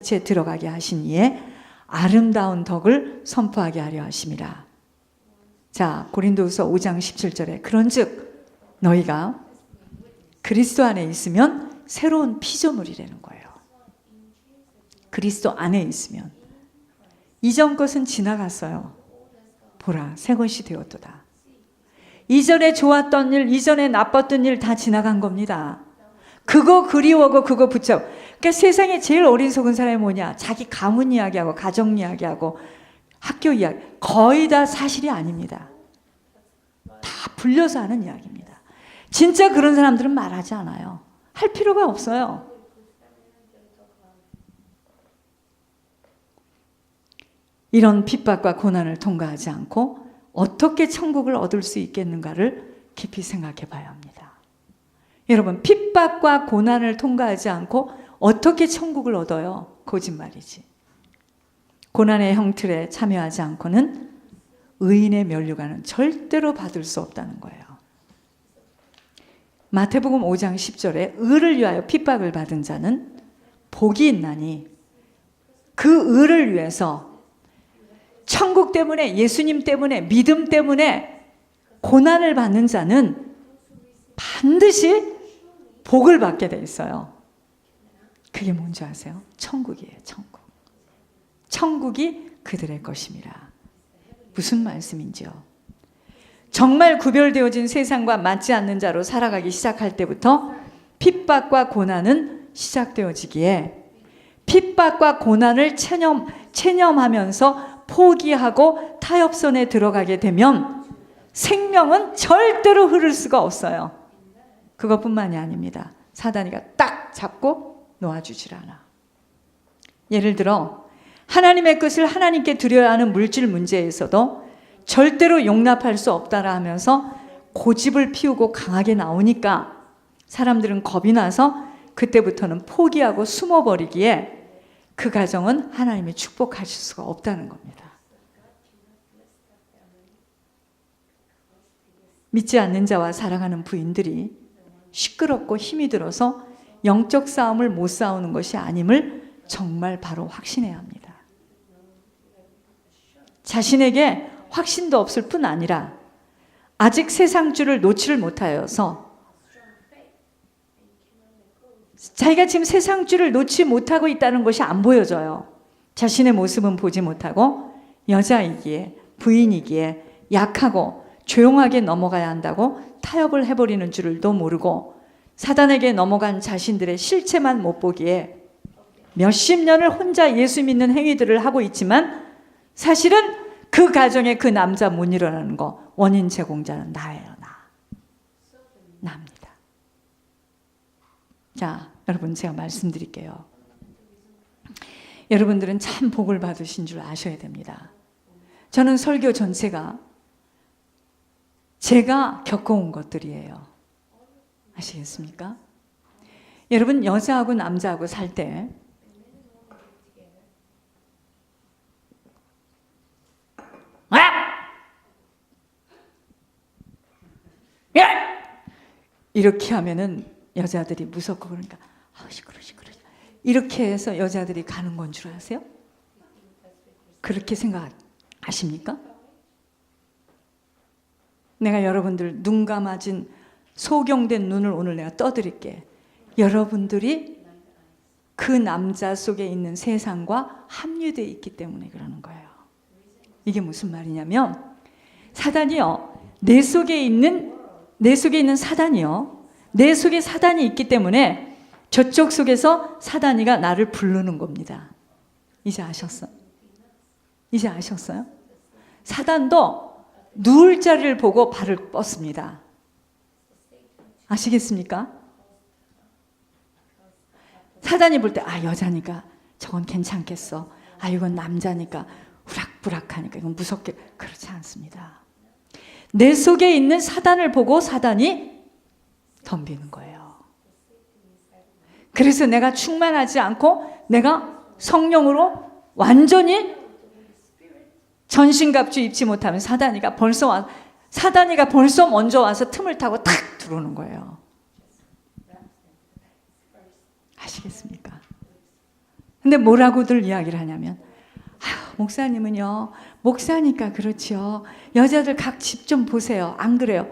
제 들어가게 하신 이에 아름다운 덕을 선포하게 하려 하심이라. 자, 고린도후서 5장 17절에 그런즉 너희가 그리스도 안에 있으면 새로운 피조물이라는 거예요. 그리스도 안에 있으면 이전 것은 지나갔어요. 보라, 새 것이 되었도다. 이전에 좋았던 일, 이전에 나빴던 일 다 지나간 겁니다. 그거 그리워하고 그거 붙잡고. 그러니까 세상에 제일 어린 속은 사람이 뭐냐? 자기 가문 이야기하고 가정 이야기하고 학교 이야기. 거의 다 사실이 아닙니다. 다 불려서 하는 이야기입니다. 진짜 그런 사람들은 말하지 않아요. 할 필요가 없어요. 이런 핍박과 고난을 통과하지 않고 어떻게 천국을 얻을 수 있겠는가를 깊이 생각해 봐야 합니다. 여러분, 핍박과 고난을 통과하지 않고 어떻게 천국을 얻어요? 거짓말이지. 고난의 형틀에 참여하지 않고는 의인의 면류관은 절대로 받을 수 없다는 거예요. 마태복음 5장 10절에 의를 위하여 핍박을 받은 자는 복이 있나니 그 의를 위해서 천국 때문에, 예수님 때문에, 믿음 때문에 고난을 받는 자는 반드시 복을 받게 돼 있어요. 그게 뭔지 아세요? 천국이에요. 천국. 천국이 그들의 것임이라. 무슨 말씀인지요? 정말 구별되어진 세상과 맞지 않는 자로 살아가기 시작할 때부터 핍박과 고난은 시작되어지기에 핍박과 고난을 체념하면서 포기하고 타협선에 들어가게 되면 생명은 절대로 흐를 수가 없어요. 그것뿐만이 아닙니다. 사단이가 딱 잡고 놓아주질 않아. 예를 들어 하나님의 것을 하나님께 드려야 하는 물질 문제에서도 절대로 용납할 수 없다라 하면서 고집을 피우고 강하게 나오니까 사람들은 겁이 나서 그때부터는 포기하고 숨어버리기에 그 가정은 하나님이 축복하실 수가 없다는 겁니다. 믿지 않는 자와 사랑하는 부인들이 시끄럽고 힘이 들어서 영적 싸움을 못 싸우는 것이 아님을 정말 바로 확신해야 합니다. 자신에게 확신도 없을 뿐 아니라 아직 세상주를 놓지를 못하여서 자기가 지금 세상주를 놓지 못하고 있다는 것이 안 보여져요. 자신의 모습은 보지 못하고 여자이기에, 부인이기에 약하고 조용하게 넘어가야 한다고 타협을 해버리는 줄도 모르고 사단에게 넘어간 자신들의 실체만 못 보기에 몇십 년을 혼자 예수 믿는 행위들을 하고 있지만 사실은 그 가정에 그 남자 못 일어나는 거 원인 제공자는 나예요. 나입니다. 자, 여러분 제가 말씀드릴게요. 여러분들은 참 복을 받으신 줄 아셔야 됩니다. 저는 설교 전체가 제가 겪어온 것들이에요. 아시겠습니까? 여러분 여자하고 남자하고 살 때 이렇게 하면은 여자들이 무섭고 그러니까 시끄러 이렇게 해서 여자들이 가는 건 줄 아세요? 그렇게 생각하십니까? 내가 여러분들 눈 감아진 소경된 눈을 오늘 내가 떠드릴게. 여러분들이 그 남자 속에 있는 세상과 합류되어 있기 때문에 그러는 거예요. 이게 무슨 말이냐면 사단이요, 내 속에 있는 사단이요, 내 속에 사단이 있기 때문에 저쪽 속에서 사단이가 나를 부르는 겁니다. 이제 아셨어요? 사단도 누울 자리를 보고 발을 뻗습니다. 아시겠습니까? 사단이 볼 때 여자니까 저건 괜찮겠어. 이건 남자니까 우락부락하니까 이건 무섭게. 그렇지 않습니다. 내 속에 있는 사단을 보고 사단이 덤비는 거예요. 그래서 내가 충만하지 않고 내가 성령으로 완전히 전신갑주 입지 못하면 사단이가 벌써 먼저 와서 틈을 타고 탁 들어오는 거예요. 아시겠습니까? 근데 뭐라고들 이야기를 하냐면, 목사님은요, 목사니까 그렇지요. 여자들 각 집 좀 보세요. 안 그래요?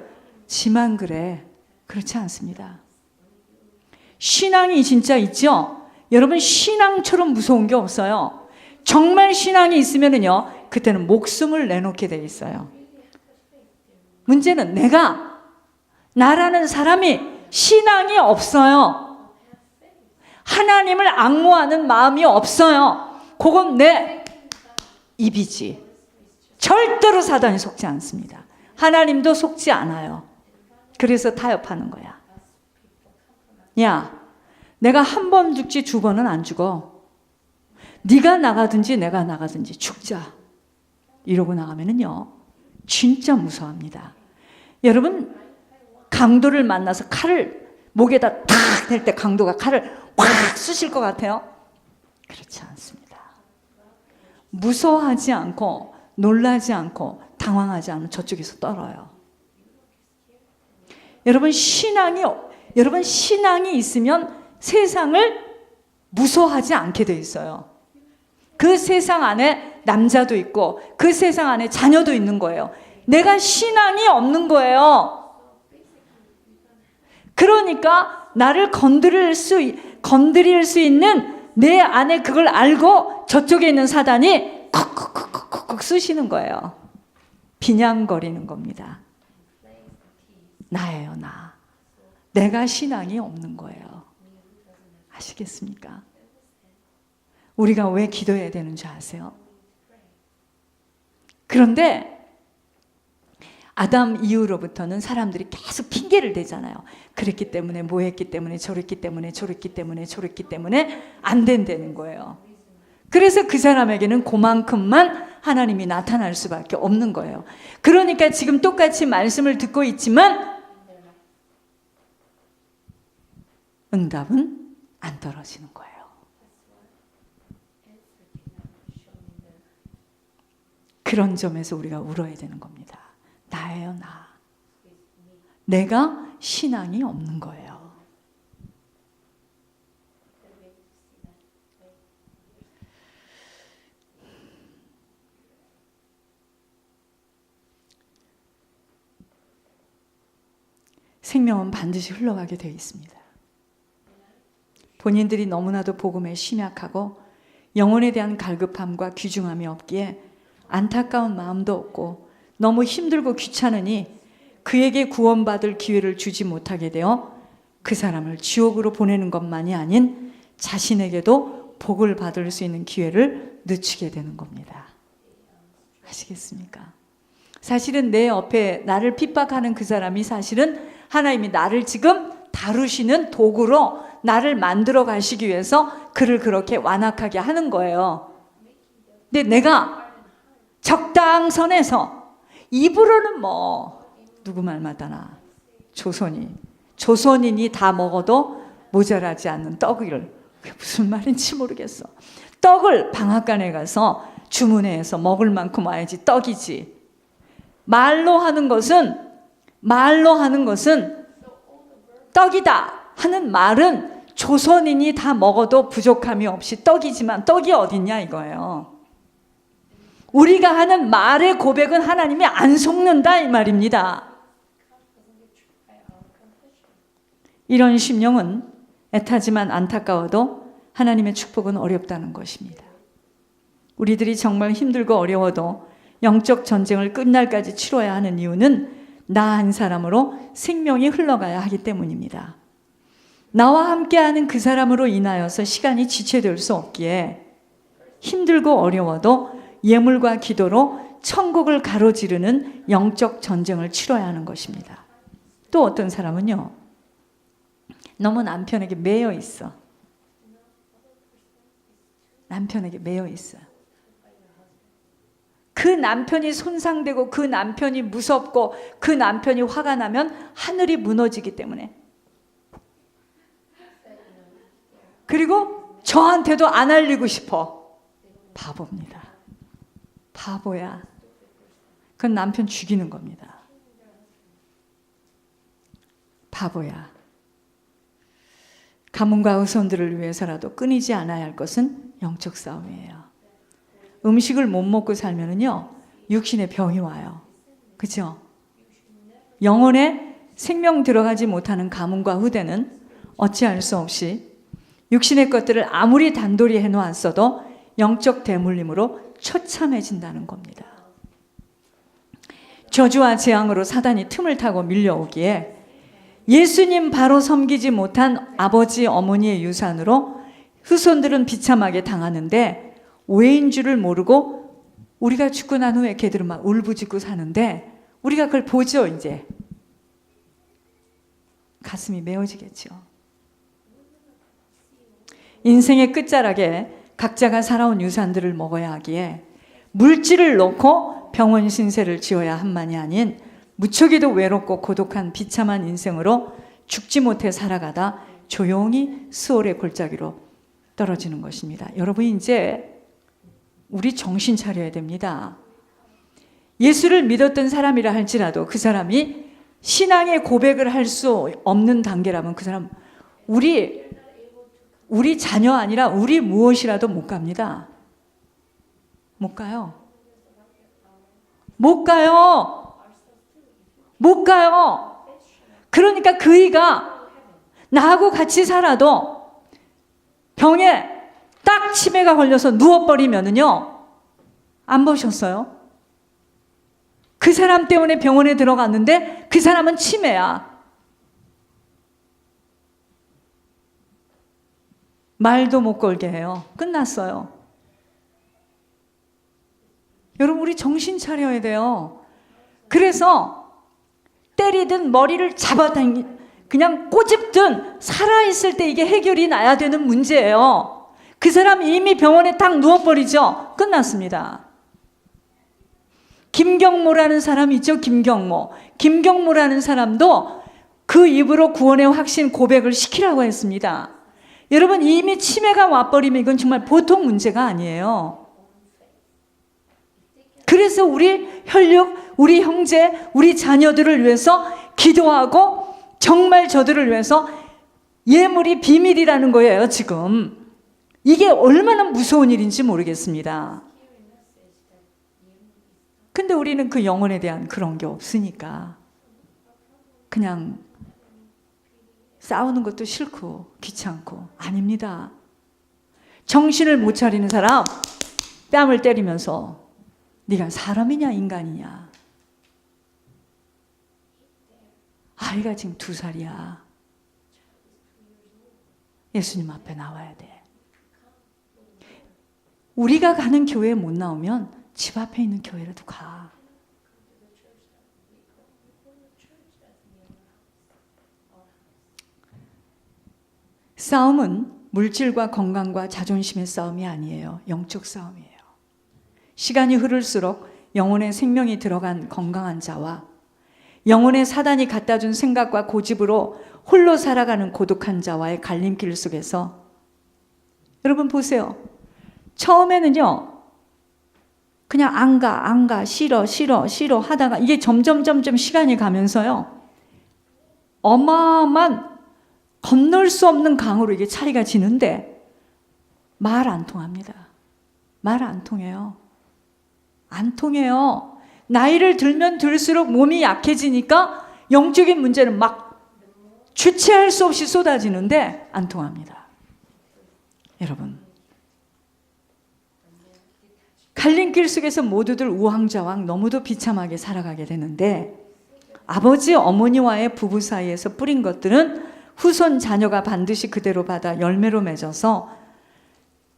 지만 그래. 그렇지 않습니다. 신앙이 진짜 있죠? 여러분, 신앙처럼 무서운 게 없어요. 정말 신앙이 있으면은요, 그때는 목숨을 내놓게 돼 있어요. 문제는 나라는 사람이 신앙이 없어요. 하나님을 앙모하는 마음이 없어요. 그건 내 입이지. 절대로 사단이 속지 않습니다. 하나님도 속지 않아요. 그래서 타협하는 거야. 야, 내가 한 번 죽지 두 번은 안 죽어. 네가 나가든지 내가 나가든지 죽자. 이러고 나가면은요, 진짜 무서워합니다. 여러분, 강도를 만나서 칼을 목에다 탁 댈 때 강도가 칼을 확 쑤실 것 같아요? 그렇지 않습니다. 무서워하지 않고 놀라지 않고 당황하지 않으면 저쪽에서 떨어요. 여러분, 신앙이 있으면 세상을 무서워하지 않게 돼 있어요. 그 세상 안에 남자도 있고 그 세상 안에 자녀도 있는 거예요. 내가 신앙이 없는 거예요. 그러니까 나를 건드릴 수 있는 내 안에 그걸 알고 저쪽에 있는 사단이 콕콕콕콕콕 쑤시는 거예요. 비냥거리는 겁니다. 나예요, 나. 내가 신앙이 없는 거예요. 아시겠습니까? 우리가 왜 기도해야 되는 줄 아세요? 그런데 아담 이후로부터는 사람들이 계속 핑계를 대잖아요. 그랬기 때문에, 뭐 했기 때문에, 저랬기 때문에, 저랬기 때문에, 저랬기 때문에 안 된다는 거예요. 그래서 그 사람에게는 그만큼만 하나님이 나타날 수밖에 없는 거예요. 그러니까 지금 똑같이 말씀을 듣고 있지만 응답은 안 떨어지는 거예요. 그런 점에서 우리가 울어야 되는 겁니다. 나예요, 나. 내가 신앙이 없는 거예요. 생명은 반드시 흘러가게 되어 있습니다. 본인들이 너무나도 복음에 심약하고 영혼에 대한 갈급함과 귀중함이 없기에 안타까운 마음도 없고 너무 힘들고 귀찮으니 그에게 구원받을 기회를 주지 못하게 되어 그 사람을 지옥으로 보내는 것만이 아닌 자신에게도 복을 받을 수 있는 기회를 늦추게 되는 겁니다. 아시겠습니까? 사실은 내 옆에 나를 핍박하는 그 사람이 사실은 하나님이 나를 지금 다루시는 도구로 나를 만들어 가시기 위해서 그를 그렇게 완악하게 하는 거예요. 근데 내가 적당선에서 입으로는 뭐 누구 말 맞다나 조선인이 다 먹어도 모자라지 않는 떡을, 그게 무슨 말인지 모르겠어. 떡을 방앗간에 가서 주문해서 먹을 만큼 와야지 떡이지. 말로 하는 것은 떡이다 하는 말은 조선인이 다 먹어도 부족함이 없이 떡이지만 떡이 어딨냐 이거예요. 우리가 하는 말의 고백은 하나님이 안 속는다 이 말입니다. 이런 심령은 애타지만 안타까워도 하나님의 축복은 어렵다는 것입니다. 우리들이 정말 힘들고 어려워도 영적 전쟁을 끝날까지 치러야 하는 이유는 나 한 사람으로 생명이 흘러가야 하기 때문입니다. 나와 함께하는 그 사람으로 인하여서 시간이 지체될 수 없기에 힘들고 어려워도 예물과 기도로 천국을 가로지르는 영적 전쟁을 치러야 하는 것입니다. 또 어떤 사람은요, 너무 남편에게 매여 있어. 남편에게 매여 있어요. 그 남편이 손상되고 그 남편이 무섭고 그 남편이 화가 나면 하늘이 무너지기 때문에. 그리고 저한테도 안 알리고 싶어. 바보입니다. 바보야. 그건 남편 죽이는 겁니다. 바보야. 가문과 후손들을 위해서라도 끊이지 않아야 할 것은 영적 싸움이에요. 음식을 못 먹고 살면은요, 육신에 병이 와요. 그죠? 영혼에 생명 들어가지 못하는 가문과 후대는 어찌할 수 없이 육신의 것들을 아무리 단돌이 해놓았어도 영적 대물림으로 처참해진다는 겁니다. 저주와 재앙으로 사단이 틈을 타고 밀려오기에 예수님 바로 섬기지 못한 아버지 어머니의 유산으로 후손들은 비참하게 당하는데 왜인 줄을 모르고 우리가 죽고 난 후에 걔들은 막 울부짖고 사는데 우리가 그걸 보죠. 이제 가슴이 메어지겠죠. 인생의 끝자락에 각자가 살아온 유산들을 먹어야 하기에 물질을 놓고 병원 신세를 지어야 한만이 아닌 무척이도 외롭고 고독한 비참한 인생으로 죽지 못해 살아가다 조용히 수월의 골짜기로 떨어지는 것입니다. 여러분, 이제 우리 정신 차려야 됩니다. 예수를 믿었던 사람이라 할지라도 그 사람이 신앙의 고백을 할 수 없는 단계라면 그 사람 우리 자녀 아니라 우리 무엇이라도 못 갑니다. 못 가요. 못 가요. 못 가요. 그러니까 그이가 나하고 같이 살아도 병에 딱 치매가 걸려서 누워버리면은요, 안 보셨어요? 그 사람 때문에 병원에 들어갔는데 그 사람은 치매야. 말도 못 걸게 해요. 끝났어요. 여러분, 우리 정신 차려야 돼요. 그래서 때리든 머리를 잡아당기 그냥 꼬집든 살아있을 때 이게 해결이 나야 되는 문제예요. 그 사람이 이미 병원에 딱 누워버리죠. 끝났습니다. 김경모라는 사람 있죠. 김경모라는 사람도 그 입으로 구원의 확신 고백을 시키라고 했습니다. 여러분, 이미 치매가 와버리면 이건 정말 보통 문제가 아니에요. 그래서 우리 혈육, 우리 형제, 우리 자녀들을 위해서 기도하고 정말 저들을 위해서 예물이 비밀이라는 거예요. 지금 이게 얼마나 무서운 일인지 모르겠습니다. 근데 우리는 그 영혼에 대한 그런 게 없으니까 그냥 싸우는 것도 싫고 귀찮고. 아닙니다. 정신을 못 차리는 사람 뺨을 때리면서 네가 사람이냐 인간이냐. 아이가 지금 2살이야. 예수님 앞에 나와야 돼. 우리가 가는 교회에 못 나오면 집 앞에 있는 교회라도 가. 싸움은 물질과 건강과 자존심의 싸움이 아니에요. 영적 싸움이에요. 시간이 흐를수록 영혼에 생명이 들어간 건강한 자와 영혼에 사단이 갖다 준 생각과 고집으로 홀로 살아가는 고독한 자와의 갈림길 속에서 여러분 보세요. 처음에는요, 그냥 안 가, 싫어 하다가 이게 점점 시간이 가면서요, 어마어마한 건널 수 없는 강으로 이게 차이가 지는데 말 안 통합니다. 말 안 통해요. 안 통해요. 나이를 들면 들수록 몸이 약해지니까 영적인 문제는 막 주체할 수 없이 쏟아지는데 안 통합니다. 여러분, 갈림길 속에서 모두들 우왕좌왕 너무도 비참하게 살아가게 되는데 아버지 어머니와의 부부 사이에서 뿌린 것들은 후손 자녀가 반드시 그대로 받아 열매로 맺어서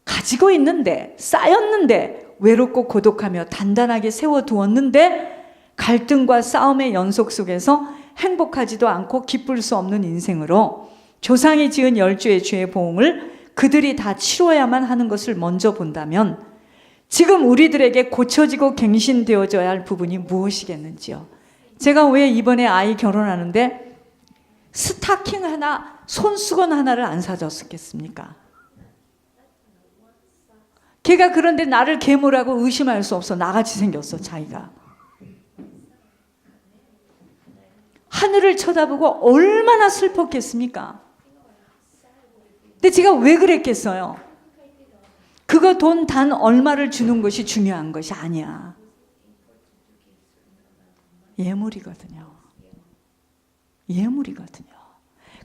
가지고 있는데, 쌓였는데, 외롭고 고독하며 단단하게 세워두었는데 갈등과 싸움의 연속 속에서 행복하지도 않고 기쁠 수 없는 인생으로 조상이 지은 10주의 죄의 보응을 그들이 다 치러야만 하는 것을 먼저 본다면 지금 우리들에게 고쳐지고 갱신되어져야 할 부분이 무엇이겠는지요. 제가 왜 이번에 아이 결혼하는데 스타킹 하나, 손수건 하나를 안 사줬겠습니까? 걔가 그런데 나를 계모라고 의심할 수 없어. 나같이 생겼어, 자기가. 하늘을 쳐다보고 얼마나 슬펐겠습니까? 근데 제가 왜 그랬겠어요? 그거 돈 단 얼마를 주는 것이 중요한 것이 아니야. 예물이거든요. 예물이거든요.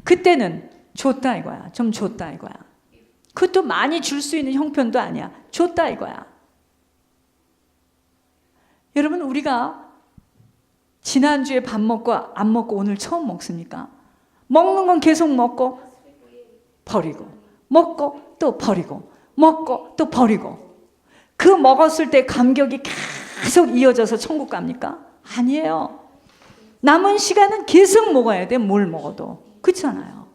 그때는 줬다 이거야. 좀 줬다 이거야. 그것도 많이 줄 수 있는 형편도 아니야. 줬다 이거야. 여러분, 우리가 지난주에 밥 먹고 안 먹고 오늘 처음 먹습니까? 먹는 건 계속 먹고 버리고, 먹고 또 버리고, 먹고 또 버리고. 그 먹었을 때 감격이 계속 이어져서 천국 갑니까? 아니에요. 남은 시간은 계속 먹어야 돼. 뭘 먹어도. 그렇잖아요.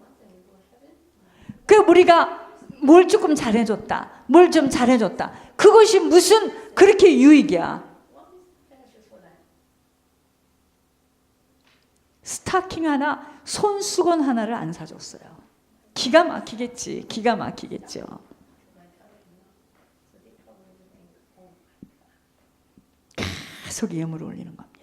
그 우리가 뭘 조금 잘해줬다, 뭘 좀 잘해줬다, 그것이 무슨 그렇게 유익이야? 스타킹 하나, 손수건 하나를 안 사줬어요. 기가 막히겠지. 기가 막히겠죠. 계속 예물을 올리는 겁니다.